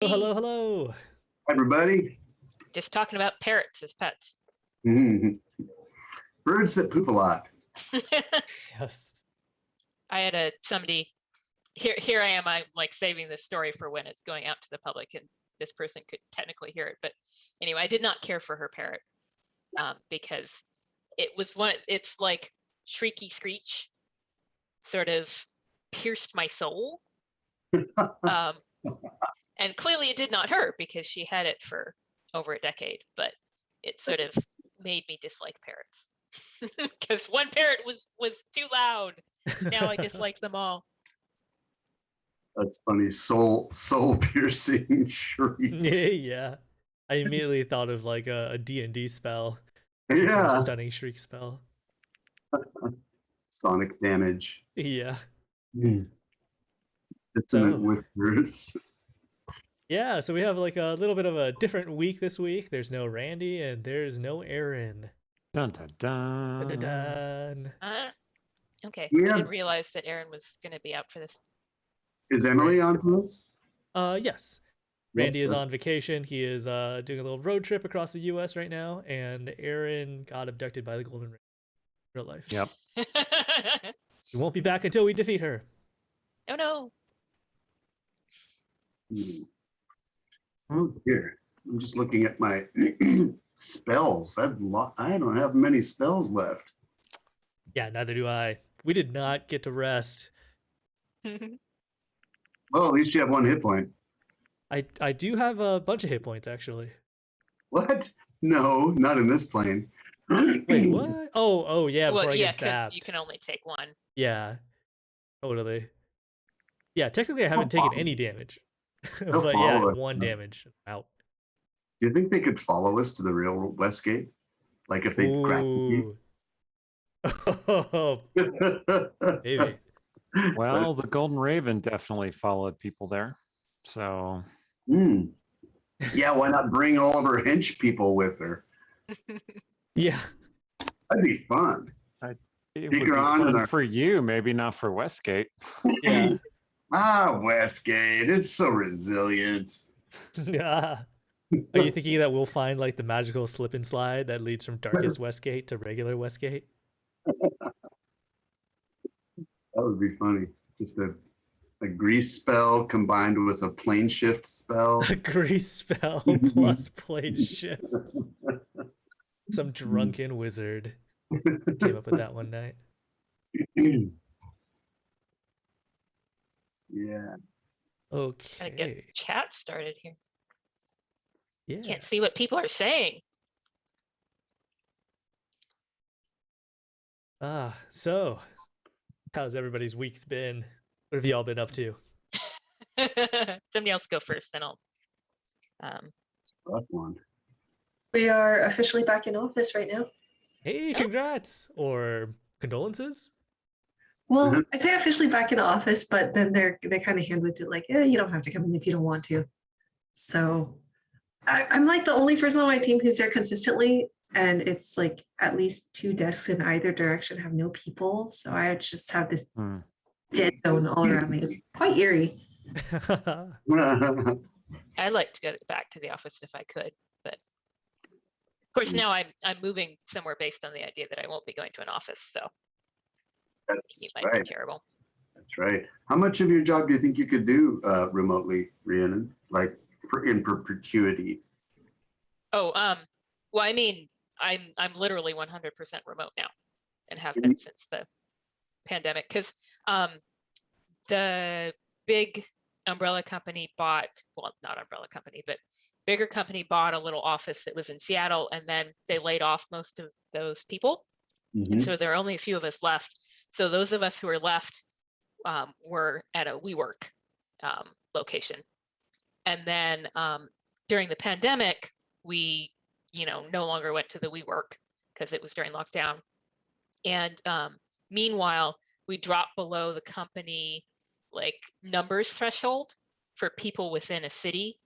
Oh, hello, hello. Hi, everybody. Just talking about parrots as pets. Mhm. Birds that poop a lot. Yes. I had somebody here I am, I'm like saving this story for when it's going out to the public and this person could technically hear it. But anyway, I did not care for her parrot because it's like shrieky screech sort of pierced my soul. And clearly it did not hurt because she had it for over a decade, but it sort of made me dislike parrots. Because one parrot was too loud. Now I dislike them all. That's funny. Soul piercing shrieks. Yeah. I immediately thought of like a D&D spell. Some sort of Yeah. stunning shriek spell. Sonic damage. Yeah. Dissonant whispers. Yeah, so we have like a little bit of a different week this week. There's no Randy and there's no Aaron. Dun dun dun. Dun, dun, dun. Okay, Yeah. I didn't realize that Aaron was going to be out for this. Is Emily on for this? Yes. Randy is sir. on vacation. He is doing a little road trip across the U.S. right now, and Aaron got abducted by the Golden Ring. Real life. Yep. He won't be back until we defeat her. Oh no. Oh dear. I'm just looking at my spells. I don't have many spells left. Yeah, neither do I. We did not get to rest. Well, at least you have one hit point. I do have a bunch of hit points, actually. What? No, not in this plane. Wait, what? Oh, yeah, before Well, I yeah, get because zapped. you can only take one. Yeah, totally. Yeah, technically I haven't taken any damage. They'll But yeah, follow us. one damage. Out. Do you think they could follow us to the real Westgate? Like if they cracked Ooh. Oh, the baby. Well, the Golden Raven definitely followed people there. So Yeah, why not bring all of her hench people with her? Yeah. That'd be fun. it Take would her be on and fun our- for you, maybe not for Westgate. Yeah. Westgate, it's so resilient. Yeah. Are you thinking that we'll find like the magical slip and slide that leads from darkest Westgate to regular Westgate? That would be funny. Just a grease spell combined with a plane shift spell. A grease spell plus plane shift. Some drunken wizard came up with that one night. Yeah. Gotta Okay. get chat started here. Yeah. Can't see what people are saying. So how's everybody's week's been? What have y'all been up to? Somebody else go first, then I'll. Rough one. We are officially back in office right now. Hey, congrats or condolences? Well, Mhm. I'd say officially back in office, but then they kind of hand-waved it like, you don't have to come in if you don't want to. So I'm like the only person on my team who's there consistently, and it's like at least 2 desks in either direction have no people. So I just have this dead zone all around me. It's quite eerie. I'd like to go back to the office if I could, but of course now I'm moving somewhere based on the idea that I won't be going to an office, so it That's might right. be terrible. That's right. How much of your job do you think you could do remotely, Rhiannon? Like in perpetuity? Oh, well, I mean, I'm literally 100% remote now, and have been since the pandemic. Because the big umbrella company bought, well, not umbrella company, but bigger company bought a little office that was in Seattle, and then they laid off most of those people, and so there are only a few of us left. So those of us who are left were at a WeWork location, and then during the pandemic, we, no longer went to the WeWork because it was during lockdown. And meanwhile, we dropped below the company like numbers threshold for people within a city.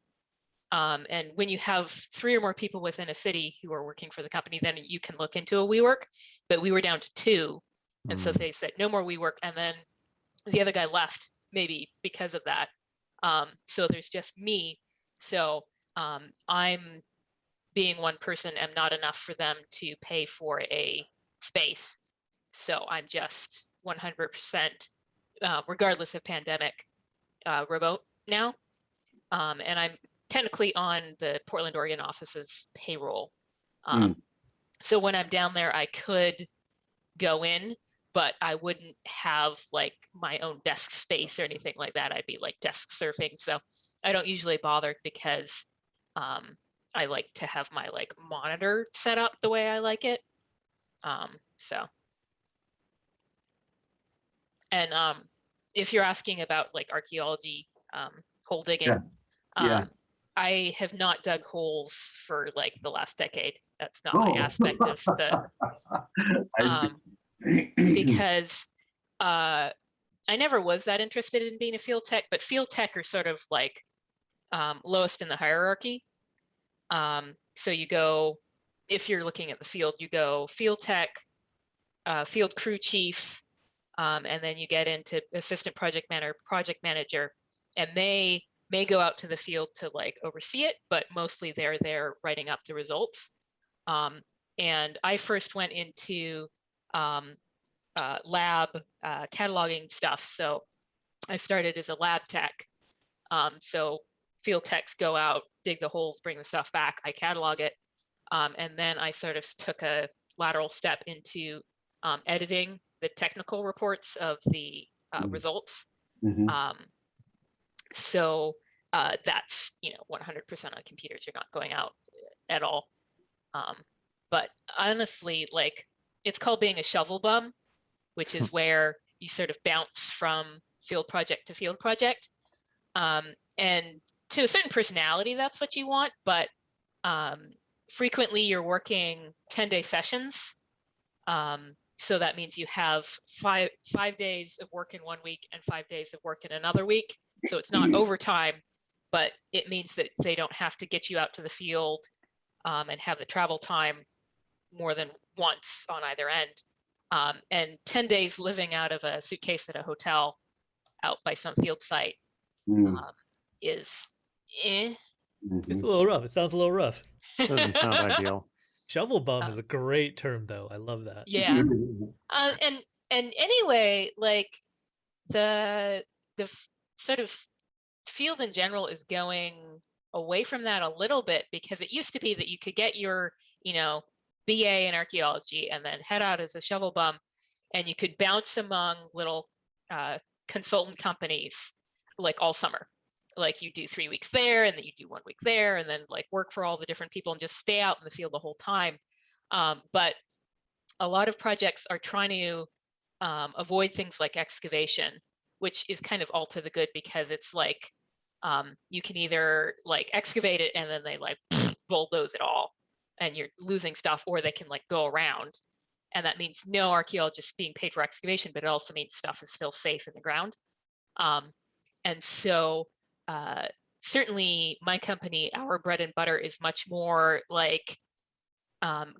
And when you have 3 or more people within a city who are working for the company, then you can look into a WeWork. But we were down to 2. And so they said, no more WeWork. And then the other guy left, maybe because of that. So there's just me So I'm being one person am not enough for them to pay for a space. So I'm just 100%, regardless of pandemic, remote now. And I'm technically on the Portland, Oregon office's payroll. So when I'm down there, I could go in, but I wouldn't have like my own desk space or anything like that. I'd be like desk surfing. So I don't usually bother because I like to have my like monitor set up the way I like it. And if you're asking about like archaeology, hole digging, I have not dug holes for like the last decade. That's not my aspect of the, because I never was that interested in being a field tech, but field tech are sort of like lowest in the hierarchy. So you go, if you're looking at the field, you go field tech, field crew chief, and then you get into assistant project manager, and they may go out to the field to like oversee it, but mostly they're there writing up the results. And I first went into lab cataloging stuff. So I started as a lab tech. So field techs go out, dig the holes, bring the stuff back, I catalog it. And then I sort of took a lateral step into editing the technical reports of the results. So that's, 100% on computers. You're not going out at all. But honestly, like, it's called being a shovel bum, which is where you sort of bounce from field project to field project. And to a certain personality, that's what you want. But frequently you're working 10-day sessions. So that means you have five days of work in 1 week and 5 days of work in another week. So it's not overtime, but it means that they don't have to get you out to the field and have the travel time more than once on either end. And 10 days living out of a suitcase at a hotel out by some field site is It's a little rough. It sounds a little rough. Doesn't sound ideal. Shovel bum is a great term, though. I love that. Yeah. And anyway, like the sort of field in general is going away from that a little bit, because it used to be that you could get your, BA in archaeology and then head out as a shovel bum, and you could bounce among little consultant companies like all summer. Like you do 3 weeks there, and then you do 1 week there, and then like work for all the different people and just stay out in the field the whole time. But a lot of projects are trying to avoid things like excavation, which is kind of all to the good, because it's like you can either like excavate it and then they like bulldoze it all and you're losing stuff, or they can like go around. And that means no archaeologists being paid for excavation, but it also means stuff is still safe in the ground. And so certainly my company, our bread and butter is much more like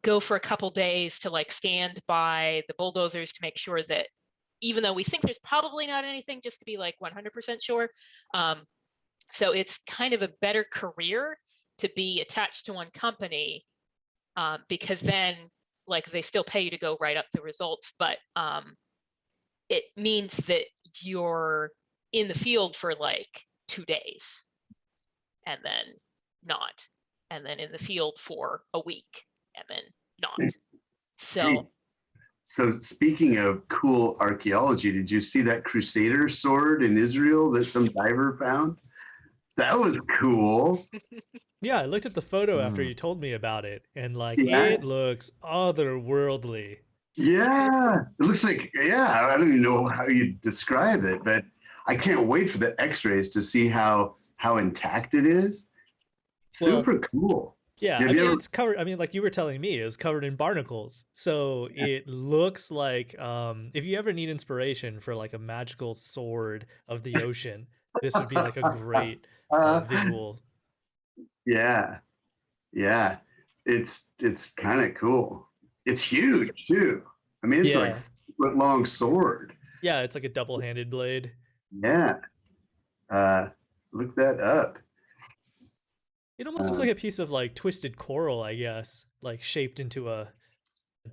go for a couple days to like stand by the bulldozers to make sure that, even though we think there's probably not anything, just to be like 100% sure. So it's kind of a better career to be attached to one company, because then like they still pay you to go write up the results, but it means that you're in the field for like 2 days and then not, and then in the field for a week and then not. So speaking of cool archaeology, did you see that Crusader sword in Israel that some diver found? That was cool. Yeah, I looked at the photo after you told me about it, and like it looks otherworldly. Yeah, it looks like, I don't even know how you describe it, but I can't wait for the x-rays to see how intact it is. Super cool. Yeah, it's covered. I mean, like you were telling me, it was covered in barnacles. So it looks like if you ever need inspiration for like a magical sword of the ocean, this would be like a great visual. Yeah. It's kind of cool. It's huge too. I mean, it's like a foot-long sword. Yeah, it's like a double-handed blade. Yeah. Look that up. It almost looks like a piece of like twisted coral, I guess, like shaped into a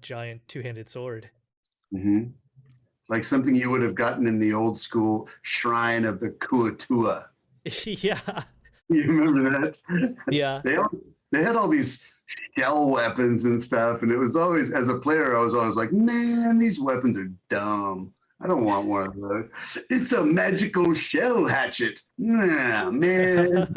giant two-handed sword. Mhm. Like something you would have gotten in the old school shrine of the Kuatua. Yeah. You remember that? Yeah. They had all these shell weapons and stuff, and it was always, as a player, I was always like, man, these weapons are dumb. I don't want one of those. It's a magical shell hatchet. Nah, man.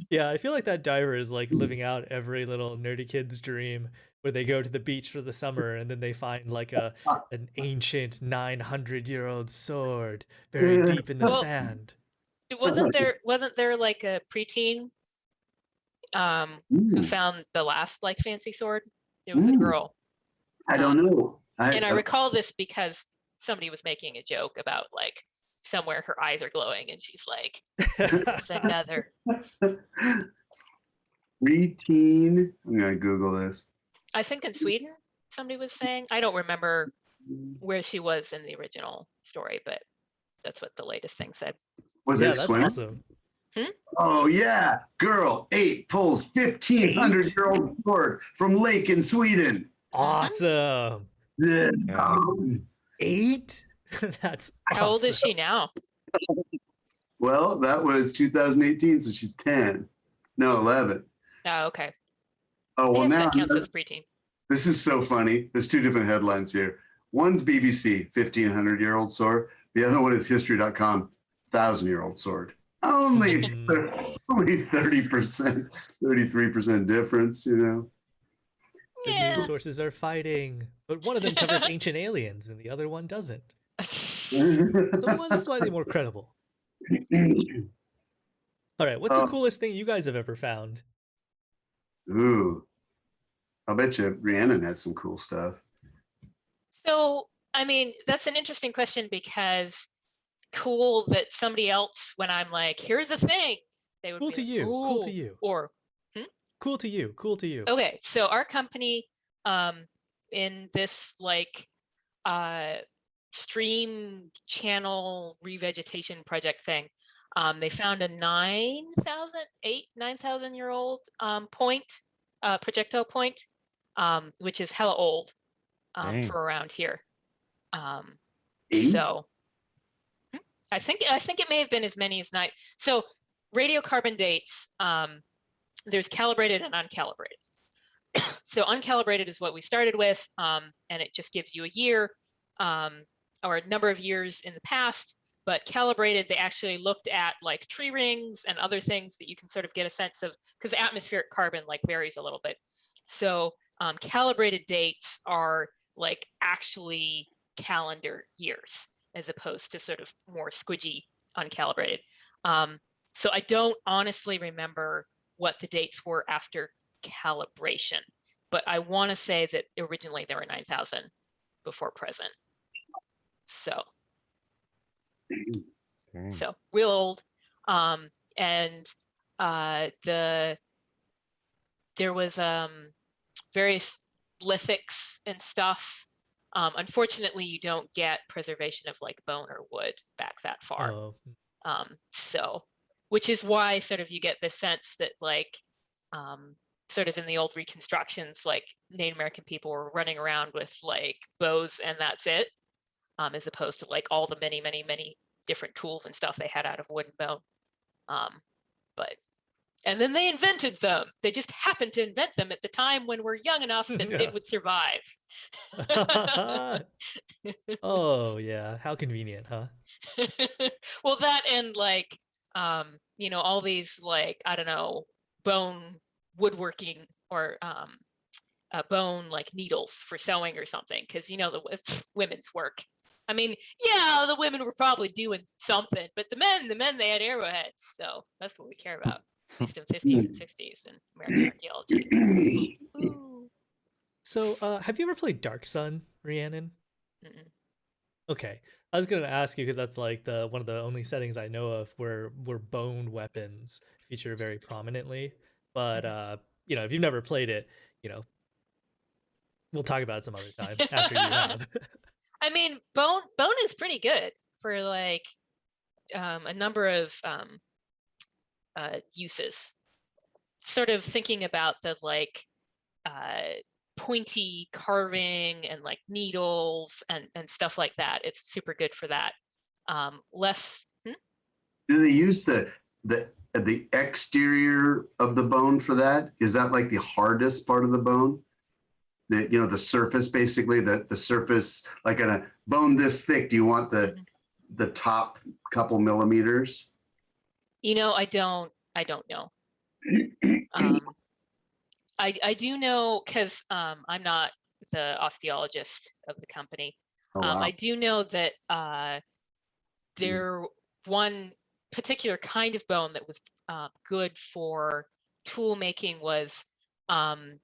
Yeah, I feel like that diver is like living out every little nerdy kid's dream where they go to the beach for the summer and then they find like an ancient 900-year-old sword buried deep in the Well, sand. Wasn't there like a preteen who found the last like fancy sword? It was a girl. I don't know. And I recall this because somebody was making a joke about like somewhere her eyes are glowing and she's like, it's another. Preteen. I'm gonna Google this. I think in Sweden, somebody was saying. I don't remember where she was in the original story, but that's what the latest thing said. Was Yeah, it that's swim? awesome. Oh yeah, girl 8 pulls 1,500-year-old sword from lake in Sweden. Awesome. Yeah. 8? That's How old is awesome. she now? Well, that was 2018, so she's 10. No, 11. Oh, okay. Oh, well, I guess now that counts as preteen. this is so funny. There's two different headlines here. One's BBC, 1,500-year-old sword. The other one is history.com, 1,000-year-old sword. Only 30%, 33% difference, you know. The Yeah. news sources are fighting, but one of them covers ancient aliens and the other one doesn't. The one's slightly more credible. All right, what's the coolest thing you guys have ever found? Ooh, I'll bet you Rhiannon has some cool stuff. So, I mean, that's an interesting question because cool that somebody else, when I'm like, here's a thing, they would Cool be to like, you, cool to "Ooh," you. or Cool to you, cool to you. okay, so our company in this like stream channel revegetation project thing, they found a 9,000-year-old point, projectile point, which is hella old Dang. for around here. Eight? So I think it may have been as many as 9. So radiocarbon dates, there's calibrated and uncalibrated. So uncalibrated is what we started with, and it just gives you a year or a number of years in the past. But calibrated, they actually looked at like tree rings and other things that you can sort of get a sense of, because atmospheric carbon like varies a little bit. So calibrated dates are like actually calendar years as opposed to sort of more squidgy uncalibrated. So I don't honestly remember what the dates were after calibration, but I want to say that originally there were 9,000 before present. So Dang. so real old. And there was various lithics and stuff. Unfortunately, you don't get preservation of like bone or wood back that far. Oh, So, which is why sort of you get the sense that like sort of in the old reconstructions, like Native American people were running around with like bows and that's it, as opposed to like all the many different tools and stuff they had out of wood and bone. And then they invented them. They just happened to invent them at the time when we're young enough that Yeah. it would survive. oh yeah, how convenient, huh? Well, that and like, all these like, I don't know, bone woodworking or bone like needles for sewing or something. Cause it's women's work. I mean, yeah, the women were probably doing something, but the men, they had arrowheads. So that's what we care about. At least in 50s and 60s in American archaeology. Ooh. So, have you ever played Dark Sun, Rhiannon? Mm-mm. Okay, I was gonna ask you because that's like one of the only settings I know of where bone weapons feature very prominently. But if you've never played it, we'll talk about it some other time after you have. I mean, bone is pretty good for like a number of uses. Sort of thinking about the like pointy carving and like needles and stuff like that. It's super good for that. Less. Do they use the exterior of the bone for that? Is that like the hardest part of the bone? The surface, basically, the surface, like on a bone this thick, do you want the top couple millimeters? I don't know. I do know because I'm not the osteologist of the company. Oh, wow. I do know that there one particular kind of bone that was good for tool making was ungulate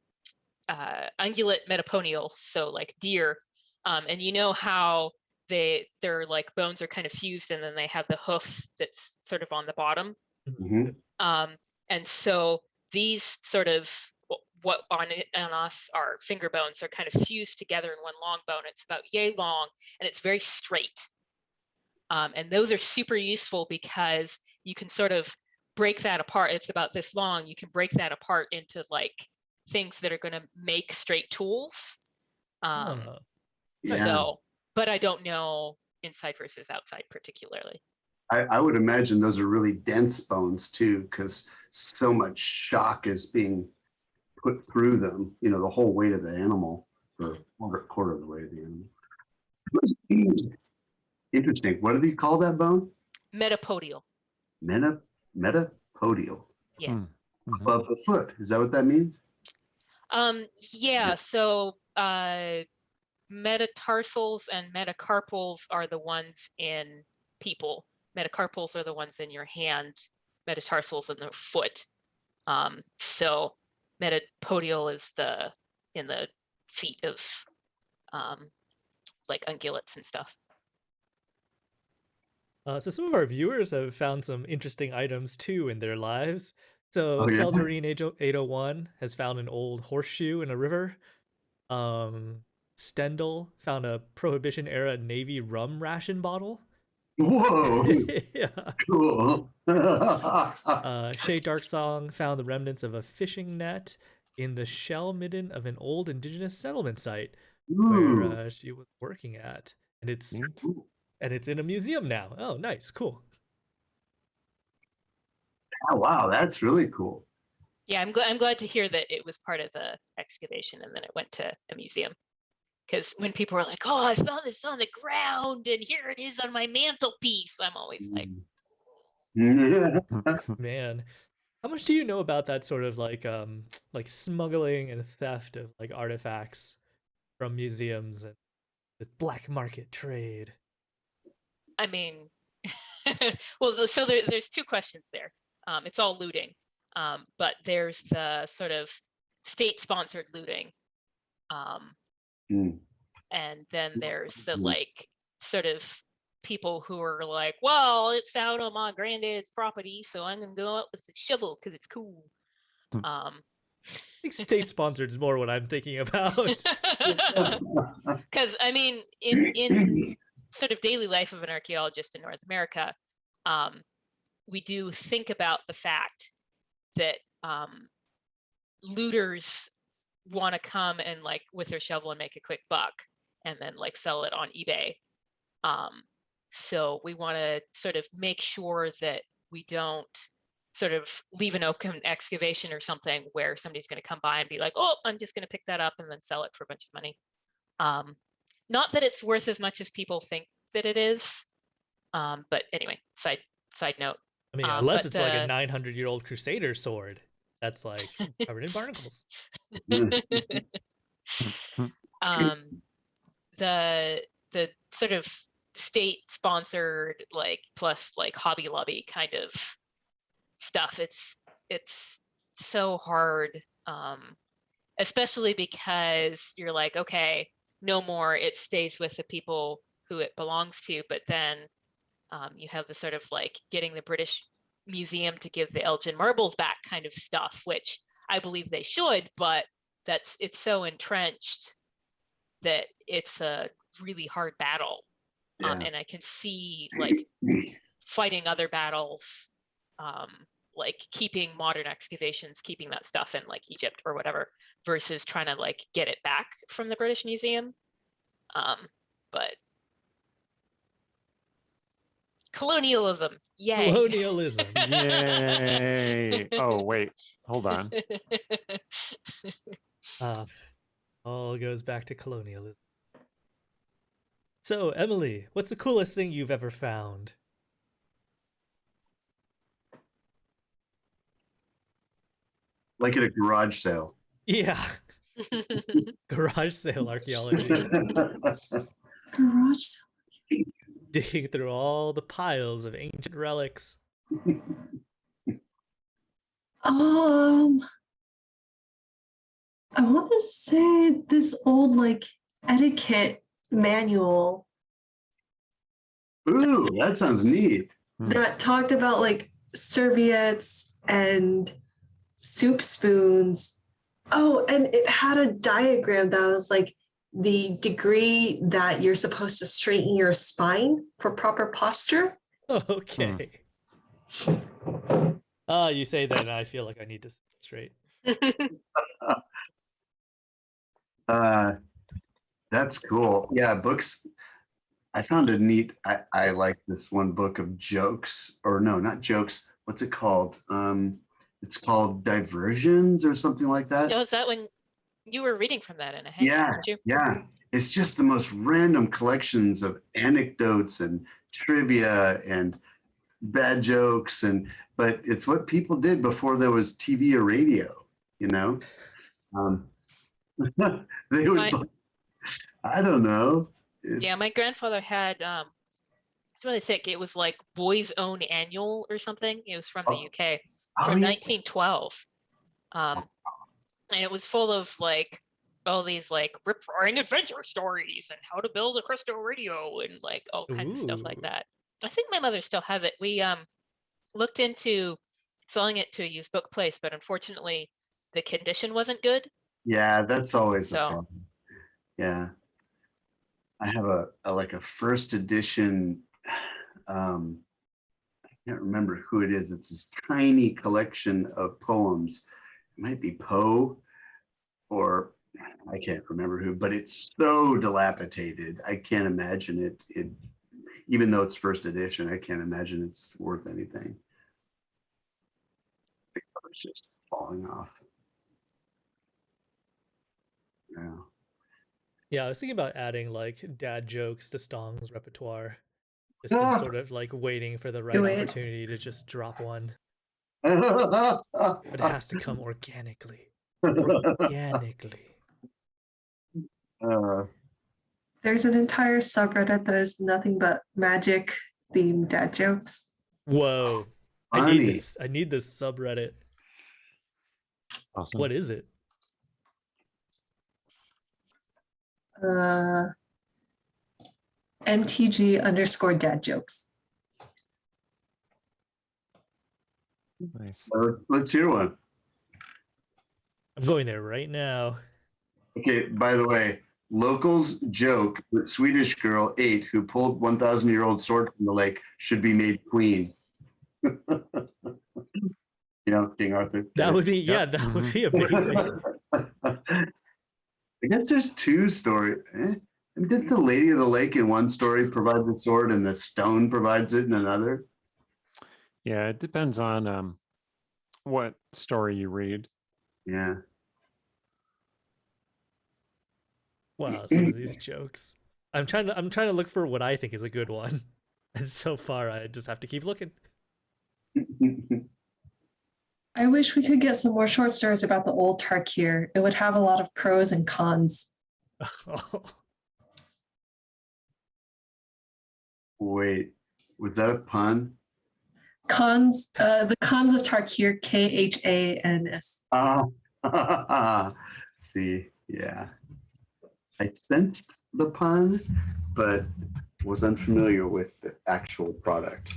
metaponial, so like deer, and you know how their like bones are kind of fused, and then they have the hoof that's sort of on the bottom. Mhm. And so these sort of what on us are finger bones are kind of fused together in one long bone. It's about yay long, and it's very straight. And those are super useful because you can sort of break that apart. It's about this long. You can break that apart into like things that are going to make straight tools. Yeah. So, but I don't know inside versus outside particularly. I would imagine those are really dense bones too, because so much shock is being put through them, the whole weight of the animal, or quarter of the weight of the animal. Interesting. What do they call that bone? Metapodial. Metapodial. Yeah. Above the foot. Is that what that means? Yeah. So metatarsals and metacarpals are the ones in people. Metacarpals are the ones in your hand. Metatarsals in the foot. So metapodial is in the feet of like ungulates and stuff. So some of our viewers have found some interesting items too in their lives. So Oh, yeah? Seldarine 801 has found an old horseshoe in a river. Stendhal found a Prohibition era Navy rum ration bottle. Whoa. Yeah. Cool. Shay Darksong found the remnants of a fishing net in the shell midden of an old indigenous settlement site where she was working at, and it's in a museum now. Oh, nice, cool. Oh, wow, that's really cool. Yeah, I'm glad to hear that it was part of the excavation and then it went to a museum. Because when people are like, "Oh, I found this on the ground and here it is on my mantelpiece," I'm always like, Man, how much do you know about that sort of like smuggling and theft of like artifacts from museums and the black market trade? I mean, well, so there's two questions there. It's all looting, but there's the sort of state-sponsored looting, and then there's the like sort of people who are like, well, it's out on my granddad's property, so I'm gonna go out with a shovel because it's cool. I think state-sponsored is more what I'm thinking about. Because I mean, in sort of daily life of an archaeologist in North America, we do think about the fact that looters want to come and like with their shovel and make a quick buck and then like sell it on eBay. So we want to sort of make sure that we don't sort of leave an open excavation or something where somebody's going to come by and be like, "Oh, I'm just going to pick that up and then sell it for a bunch of money." Not that it's worth as much as people think that it is, but anyway, side note. I mean, unless it's like a 900-year-old Crusader sword that's like covered in barnacles. The sort of state-sponsored, like plus like Hobby Lobby kind of stuff. It's so hard, especially because you're like, okay, no more. It stays with the people who it belongs to, but then you have the sort of like getting the British Museum to give the Elgin marbles back kind of stuff, which I believe they should, but it's so entrenched that it's a really hard battle. And I can see like fighting other battles like keeping modern excavations, keeping that stuff in like Egypt or whatever, versus trying to like get it back from the British Museum. But colonialism, yay. Colonialism. Yay. Oh, wait. Hold on. All goes back to colonialism. So, Emily, what's the coolest thing you've ever found? Like at a garage sale. Yeah. Garage sale archaeology. Garage sale. Digging through all the piles of ancient relics. I want to say this old like etiquette manual Ooh, that sounds neat. that talked about like serviettes and soup spoons. Oh, and it had a diagram that was like the degree that you're supposed to straighten your spine for proper posture. Okay. You say that and I feel like I need to sit straight. That's cool. Yeah, books. I found a neat. I like this one book of jokes, or no, not jokes. What's it called? It's called Diversions or something like that. Was that when you were reading from that in a hangout, Yeah, weren't you? yeah. It's just the most random collections of anecdotes and trivia and bad jokes, but it's what people did before there was TV or radio. You know, they would. I don't know. Yeah, my grandfather had it's really thick. It was like Boys Own Annual or something. It was from the UK from 1912. And it was full of like all these like rip-roaring adventure stories and how to build a crystal radio and like all kinds of stuff like that. I think my mother still has it. We looked into selling it to a used book place, but unfortunately the condition wasn't good. Yeah, that's always a problem. Yeah. I have a first edition, I can't remember who it is. It's this tiny collection of poems. It might be Poe, or I can't remember who, but it's so dilapidated. I can't imagine it, even though it's first edition, I can't imagine it's worth anything. It's just falling off. Yeah. Yeah, I was thinking about adding like dad jokes to Stong's repertoire. Just been sort of like waiting for the right opportunity to just drop one. But it has to come organically. Organically. There's an entire subreddit that is nothing but magic themed dad jokes. Whoa. I need this subreddit. Awesome. What is it? MTG_dad jokes. Nice. Let's hear one. I'm going there right now. Okay, by the way, locals joke that Swedish girl 8 who pulled 1,000-year-old sword from the lake should be made queen. You know, King Arthur. That would be, that would be amazing. I guess there's two stories. Did the Lady of the Lake in one story provide the sword and the stone provides it in another? Yeah, it depends on what story you read. Yeah. Wow, some of these jokes. I'm trying to look for what I think is a good one. And so far I just have to keep looking. I wish we could get some more short stories about the old Tarkir. It would have a lot of pros and cons. Wait, was that a pun? Cons, the cons of Tarkir, KHANS. See, yeah. I sensed the pun, but was unfamiliar with the actual product.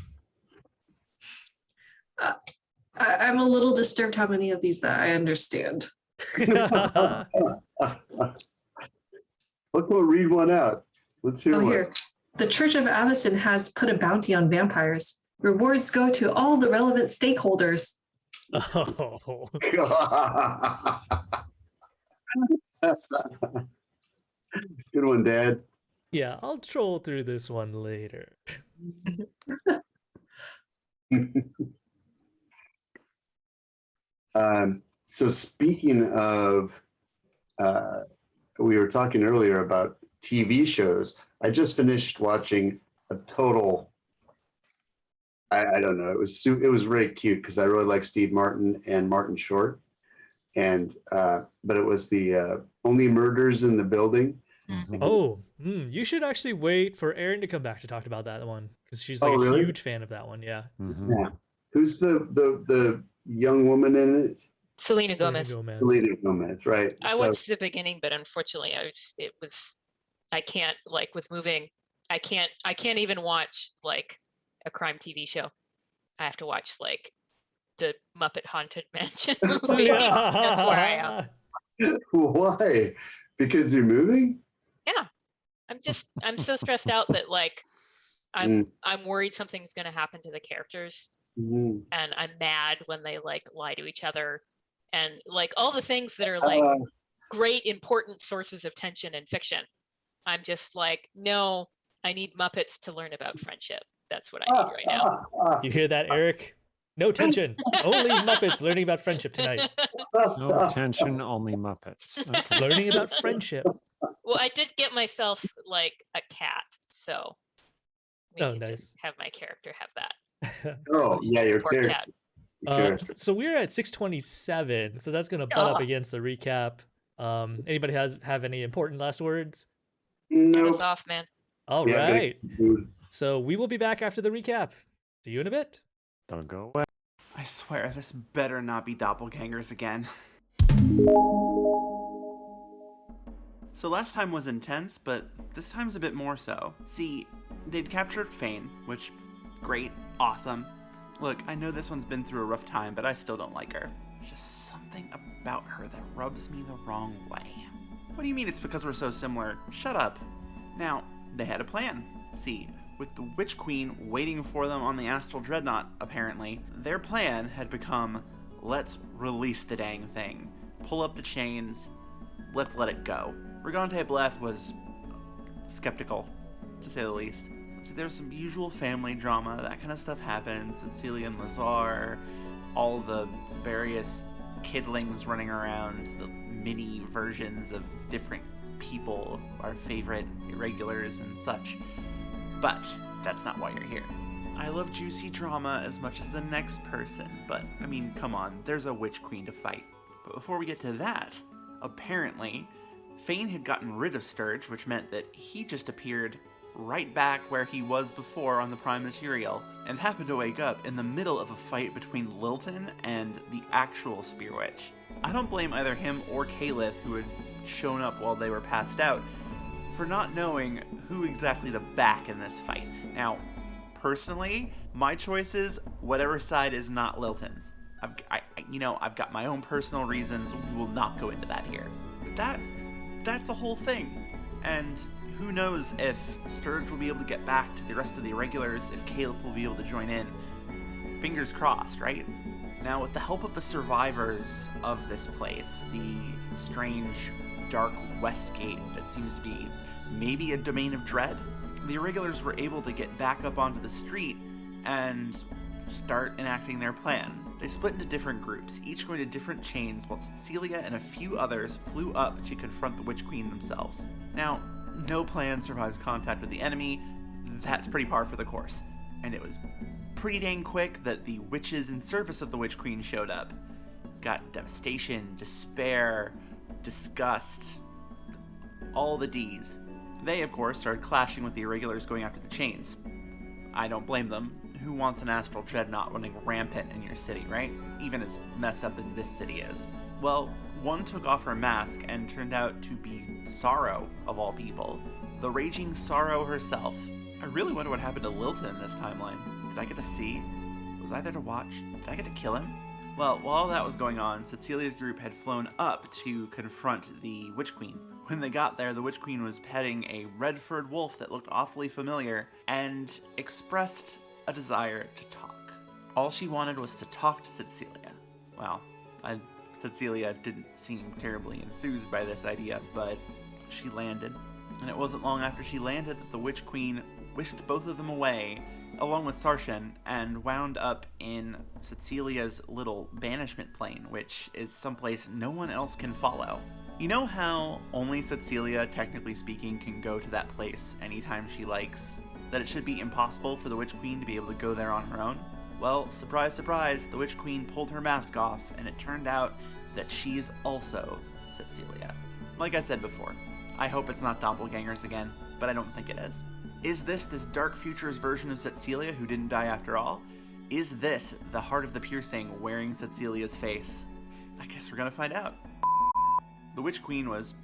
I'm a little disturbed how many of these that I understand. Let's go read one out. Let's hear one. Here. The Church of Avison has put a bounty on vampires. Rewards go to all the relevant stakeholders. Oh. Good one, Dad. Yeah, I'll troll through this one later. So speaking of, we were talking earlier about TV shows. I just finished watching a total. I don't know. It was really cute because I really like Steve Martin and Martin Short, and but it was the Only Murders in the Building. Oh, you should actually wait for Erin to come back to talk about that one because she's like Oh, a really? huge fan of that one. Yeah. Yeah. Who's the young woman in it? Selena Selena Gomez. Gomez. Selena Gomez, right? I So- watched the beginning, but unfortunately, I can't, like, with moving, I can't even watch like a crime TV show. I have to watch like the Muppet Haunted Mansion movie. That's where I am. Why? Because you're moving? Yeah, I'm so stressed out that like I'm worried something's gonna happen to the characters, Mhm. and I'm mad when they like lie to each other, and like all the things that are like great important sources of tension in fiction. I'm just like, no, I need Muppets to learn about friendship. That's what I need right now. You hear that, Eric? No tension. Only Muppets learning about friendship tonight. No tension, only Muppets. Okay. Learning about friendship. Well, I did get myself like a cat, so we Oh, can nice. just have my character have that. Oh, yeah, your Poor character. cat. So we're at 627, so that's gonna butt up against the recap. Anybody have any important last words? Get Nope. us off, man. All Yeah, gotta right. get some food. So we will be back after the recap. See you in a bit. Don't go away. I swear, this better not be doppelgangers again. So last time was intense, but this time's a bit more so. See, they'd captured Fane, which, great, awesome. Look, I know this one's been through a rough time, but I still don't like her. There's just something about her that rubs me the wrong way. What do you mean it's because we're so similar? Shut up. Now, they had a plan. See, with the Witch Queen waiting for them on the Astral Dreadnought, apparently, their plan had become, let's release the dang thing. Pull up the chains, let's let it go. Brigante Bleth was skeptical, to say the least. See, there's some usual family drama, that kind of stuff happens. Cecilia and Lazar, all the various kidlings running around, the mini versions of different people, our favorite irregulars and such. But that's not why you're here. I love juicy drama as much as the next person, but I mean, come on, there's a Witch Queen to fight. But before we get to that, apparently, Fane had gotten rid of Sturge, which meant that he just appeared right back where he was before on the Prime Material, and happened to wake up in the middle of a fight between Lilton and the actual Spear Witch. I don't blame either him or Caliph, who had shown up while they were passed out, for not knowing who exactly to back in this fight. Now, personally, my choice is whatever side is not Lilton's. I've got my own personal reasons. We will not go into that here. But that's a whole thing. And who knows if Sturge will be able to get back to the rest of the irregulars, if Caliph will be able to join in. Fingers crossed, right? Now, with the help of the survivors of this place, the strange, dark west gate that seems to be maybe a domain of dread, the irregulars were able to get back up onto the street and start enacting their plan. They split into different groups, each going to different chains, while Cecilia and a few others flew up to confront the Witch Queen themselves. Now, no plan survives contact with the enemy. That's pretty par for the course. And it was pretty dang quick that the witches in service of the Witch Queen showed up. Got devastation, despair, disgust, all the D's. They, of course, started clashing with the irregulars going after the chains. I don't blame them. Who wants an astral dreadnought running rampant in your city, right? Even as messed up as this city is. Well, one took off her mask and turned out to be Sorrow, of all people. The raging Sorrow herself. I really wonder what happened to Lilton in this timeline. Did I get to see? Was I there to watch? Did I get to kill him? Well, while all that was going on, Cecilia's group had flown up to confront the Witch Queen. When they got there, the Witch Queen was petting a red-furred wolf that looked awfully familiar and expressed a desire to talk. All she wanted was to talk to Cecilia. Well, Cecilia didn't seem terribly enthused by this idea, but she landed. And it wasn't long after she landed that the Witch Queen whisked both of them away, along with Sarshan, and wound up in Cecilia's little banishment plane, which is someplace no one else can follow. You know how only Cecilia, technically speaking, can go to that place anytime she likes? That it should be impossible for the Witch Queen to be able to go there on her own? Well, surprise, surprise, the Witch Queen pulled her mask off, and it turned out that she's also Cecilia. Like I said before, I hope it's not doppelgangers again, but I don't think it is. Is this Dark Futures version of Cecilia who didn't die after all? Is this the Heart of the Piercing wearing Cecilia's face? I guess we're gonna find out. The Witch Queen was